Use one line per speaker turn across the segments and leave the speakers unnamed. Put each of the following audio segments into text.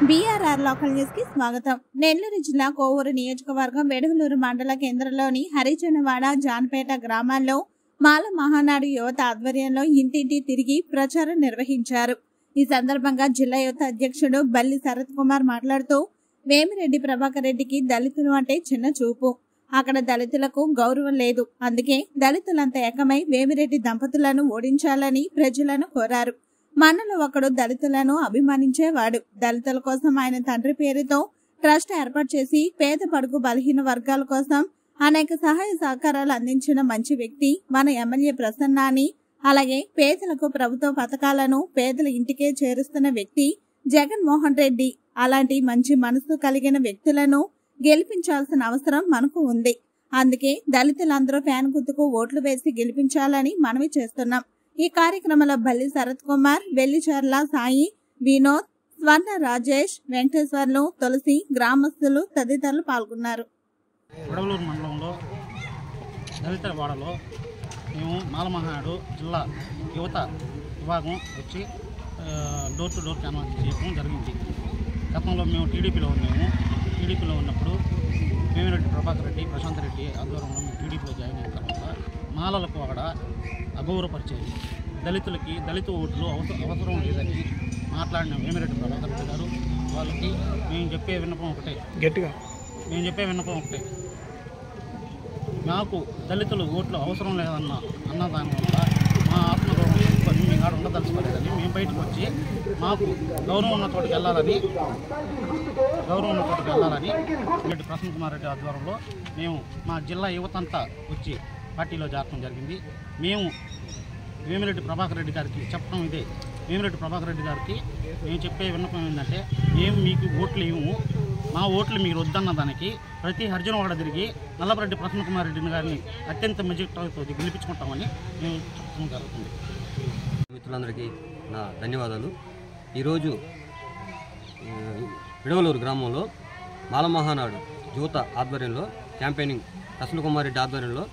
BRR local news కి స్వాగతం. నెల్లూరు జిల్లా కోవూరు నియోజకవర్గం వెడుగులూరు మండల కేంద్రంలోని హరిజనవాడ జాన్పేట గ్రామాల్లో మాల మహానాడు యువత ఆధ్వర్యంలో ఇంటింటి తిరిగి ప్రచారం నిర్వహించారు. ఈ సందర్భంగా జిల్లా యువత అధ్యక్షుడు బల్లి శరత్ కుమార్ మాట్లాడుతూ వేమిరెడ్డి ప్రభాకర్ రెడ్డికి దళితులు అంటే చిన్న చూపు, అక్కడ దళితులకు గౌరవం లేదు, అందుకే దళితులంతా ఏకమై వేమిరెడ్డి దంపతులను ఓడించాలని ప్రజలను కోరారు. మనలో ఒకడు దళితులను అభిమానించేవాడు. దళితుల కోసం ఆయన తండ్రి పేరుతో ట్రస్ట్ ఏర్పాటు చేసి పేద పడుగు బలహీన వర్గాల కోసం అనేక సహాయ సహకారాలు అందించిన మంచి వ్యక్తి మన ఎమ్మెల్యే ప్రసన్న అని, అలాగే పేదలకు ప్రభుత్వ పథకాలను పేదల ఇంటికే చేరుస్తున్న వ్యక్తి జగన్మోహన్ రెడ్డి. అలాంటి మంచి మనసు కలిగిన వ్యక్తులను గెలిపించాల్సిన అవసరం మనకు ఉంది. అందుకే దళితులందరూ ఫ్యాన్ గుర్తుకు ఓట్లు వేసి గెలిపించాలని మనవి చేస్తున్నాం. ఈ కార్యక్రమంలో బల్లి శరత్ కుమార్, వెల్లిచర్ల సాయి, వినోద్, స్వర్ణ రాజేష్, వెంకటేశ్వర్లు, తులసి, గ్రామస్తులు తదితరులు పాల్గొన్నారు.
వెడవలూరు మండలంలో దళిత వాడలో మేము మాలమహానాడు జిల్లా యువత విభాగం వచ్చి డోర్ టు డోర్ క్యాన్వాస్ చేయడం జరిగింది. గతంలో మేము టీడీపీలో ఉన్నప్పుడు వేమిరెడ్డి ప్రభాకర్ రెడ్డి, ప్రశాంత్ రెడ్డి ఆధ్వర్యంలో మేము టీడీపీలో జాయిన్ అయిన తర్వాత మాలలకు అక్కడ అగౌరవపరిచేది, దళితులకి దళిత ఓట్లు అవసరం లేదని మాట్లాడిన వేమిరెడ్డి ప్రభాకర్ రెడ్డి గారు వాళ్ళకి మేము చెప్పే విన్నపం ఒకటే, మాకు దళితులు ఓట్లు అవసరం లేదన్న దానివల్ల మా ఆత్మగౌరవం మీ కాడ ఉండదలుచుకోలేదని మేము బయటకు వచ్చి మాకు గౌరవం ఉన్న చోటుకి వెళ్ళాలని రెడ్డి ప్రసన్న కుమార్ రెడ్డి ఆధ్వర్యంలో మేము మా జిల్లా యువత అంతా వచ్చి పార్టీలో చేరడం జరిగింది. మేము వేమిరెడ్డి ప్రభాకర్ రెడ్డి గారికి చెప్పడం ఇదే. వేమిరెడ్డి ప్రభాకర్ రెడ్డి గారికి మేము చెప్పే విన్నపం ఏంటంటే, మేము మీకు ఓట్లు ఇవ్వము, మా ఓట్లు మీరు వద్దన్న దానికి ప్రతి హరిజనవాడ తిరిగి నల్లపరెడ్డి ప్రసన్న కుమార్ రెడ్డి గారిని అత్యంత మెజారిటీతో గెలిపించుకుంటామని మేము చెప్పడం జరుగుతుంది.
మిత్రులందరికీ నా ధన్యవాదాలు. ఈరోజు వెడవలూరు గ్రామంలో మాలమహానాడు యువత ఆధ్వర్యంలో క్యాంపెయినింగ్, ప్రసన్న కుమార్ రెడ్డి ఆధ్వర్యంలో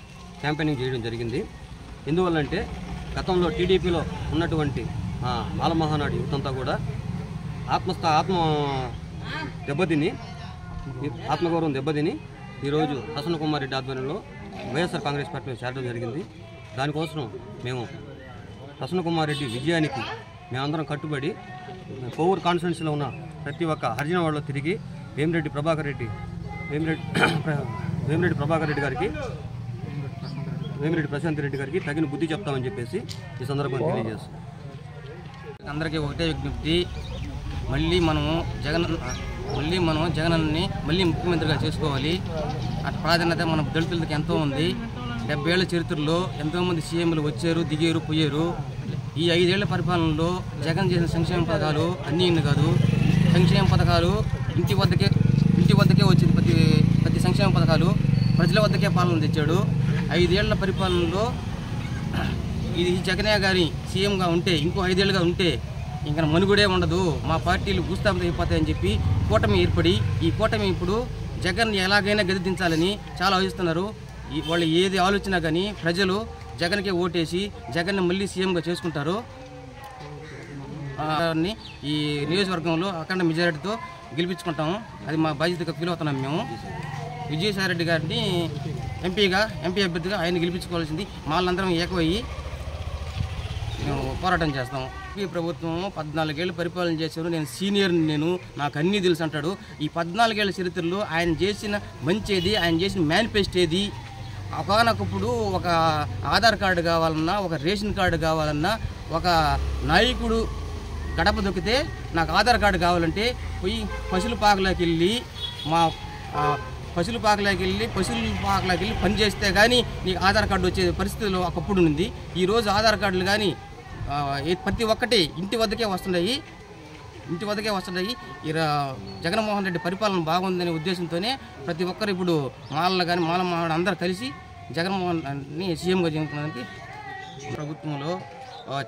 క్యాంపెయినింగ్ చేయడం జరిగింది. ఎందువల్లంటే గతంలో టీడీపీలో ఉన్నటువంటి మాలమహానాడు యువతంతా కూడా ఆత్మగౌరవం దెబ్బతిని ఈరోజు ప్రసన్న కుమార్ రెడ్డి ఆధ్వర్యంలో వైఎస్ఆర్ కాంగ్రెస్ పార్టీలో చేరడం జరిగింది. దానికోసం మేము ప్రసన్న కుమార్ రెడ్డి విజయానికి మేమందరం కట్టుబడి కోవూరు కాన్స్టిట్యున్సీలో ఉన్న ప్రతి ఒక్క హరిజనవాడలో తిరిగి వేమిరెడ్డి ప్రభాకర్ రెడ్డి గారికి, వేమిరెడ్డి ప్రశాంత్ రెడ్డి గారికి తగిన బుద్ధి చెప్తామని చెప్పేసి ఈ సందర్భంగా తెలియజేస్తాం.
అందరికీ ఒకటే విజ్ఞప్తి, మళ్ళీ మనం జగనన్నని మళ్ళీ ముఖ్యమంత్రిగా చేసుకోవాలి. అటు ప్రాధాన్యత మన దళితులకి ఎంతో ఉంది. 70 ఏళ్ల చరిత్రలో ఎంతోమంది సీఎంలు వచ్చారు, దిగారు, పోయారు. ఈ 5 ఏళ్ల పరిపాలనలో జగన్ చేసిన సంక్షేమ పథకాలు అన్నీ కాదు, సంక్షేమ పథకాలు ఇంటి వద్దకే వచ్చింది. ప్రతి సంక్షేమ పథకాలు ప్రజల వద్దకే పాలన తెచ్చాడు. 5 ఏళ్ల పరిపాలనలో ఇది జగనే గారి సీఎంగా ఉంటే, ఇంకో 5 ఏళ్ళుగా ఉంటే ఇంకా మనుగుడే ఉండదు, మా పార్టీలు భూస్థాపితం అయిపోతాయని చెప్పి కూటమి ఏర్పడి, ఈ కూటమి ఇప్పుడు జగన్ ఎలాగైనా గెలిపించాలని చాలా ఆలోచిస్తున్నారు. వాళ్ళు ఏది ఆలోచన కానీ ప్రజలు జగన్కే ఓటేసి జగన్ని మళ్ళీ సీఎంగా చేసుకుంటారు. ఈ నియోజకవర్గంలో అఖండ మెజారిటీతో గెలిపించుకుంటాము. అది మా బాధ్యతగా ఫీల్ అవుతున్నాం. మేము విజయసాయి రెడ్డి గారిని ఎంపీ అభ్యర్థిగా ఆయన గెలిపించుకోవాల్సింది. వాళ్ళందరం ఏకమయ్యి మేము పోరాటం చేస్తాం. ఈ ప్రభుత్వం 14 ఏళ్ళు పరిపాలన చేశారు, నేను సీనియర్ని, నాకు అన్నీ తెలుసు అంటాడు. ఈ 14 ఏళ్ల చరిత్రలో ఆయన చేసిన మంచిది, ఆయన చేసిన మేనిఫెస్టో ఏది? ఒకనొకప్పుడు ఒక ఆధార్ కార్డు కావాలన్నా, ఒక రేషన్ కార్డు కావాలన్నా, ఒక నాయకుడు గడప దొక్కితే నాకు ఆధార్ కార్డు కావాలంటే పోయి పశువుల పాకలోకి వెళ్ళి పని చేస్తే కానీ నీకు ఆధార్ కార్డు వచ్చే పరిస్థితుల్లో ఒకప్పుడు ఉంది. ఈరోజు ఆధార్ కార్డులు కానీ ప్రతి ఒక్కటి ఇంటి వద్దకే వస్తున్నాయి. జగన్మోహన్ రెడ్డి పరిపాలన బాగుందనే ఉద్దేశంతోనే ప్రతి ఒక్కరు ఇప్పుడు మాలమహానాడు అందరూ కలిసి జగన్మోహన్ని సీఎంగా చేయడానికి ప్రభుత్వంలో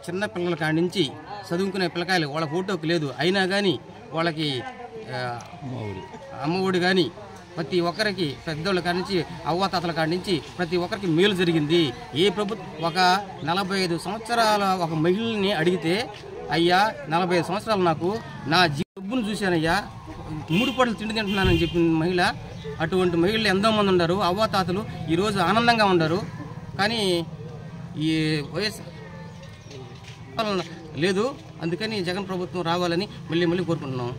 చిన్న పిల్లల కాడి నుంచి చదువుకునే పిల్లకాయలు వాళ్ళకి ఓటుకు లేదు, అయినా కానీ వాళ్ళకి అమ్మఒడి కానీ ప్రతి ఒక్కరికి పెద్దోళ్ళ కాడి నుంచి అవ్వాతాతల కాడి నుంచి ప్రతి ఒక్కరికి మేలు జరిగింది. ఏ ప్రభుత్వం ఒక 45 సంవత్సరాల ఒక మహిళని అడిగితే, అయ్యా 45 సంవత్సరాలు నాకు నా డబ్బును చూసి చూశానయ్యా, 3 పూటలు తిండి తింటున్నానని చెప్పిన మహిళ. అటువంటి మహిళలు ఎంతోమంది ఉన్నారు, అవ్వాతాతలు ఈరోజు ఆనందంగా ఉన్నారు. కానీ ఈ వైఎస్ లేదు. అందుకని జగన్ ప్రభుత్వం రావాలని మళ్ళీ కోరుకుంటున్నాం.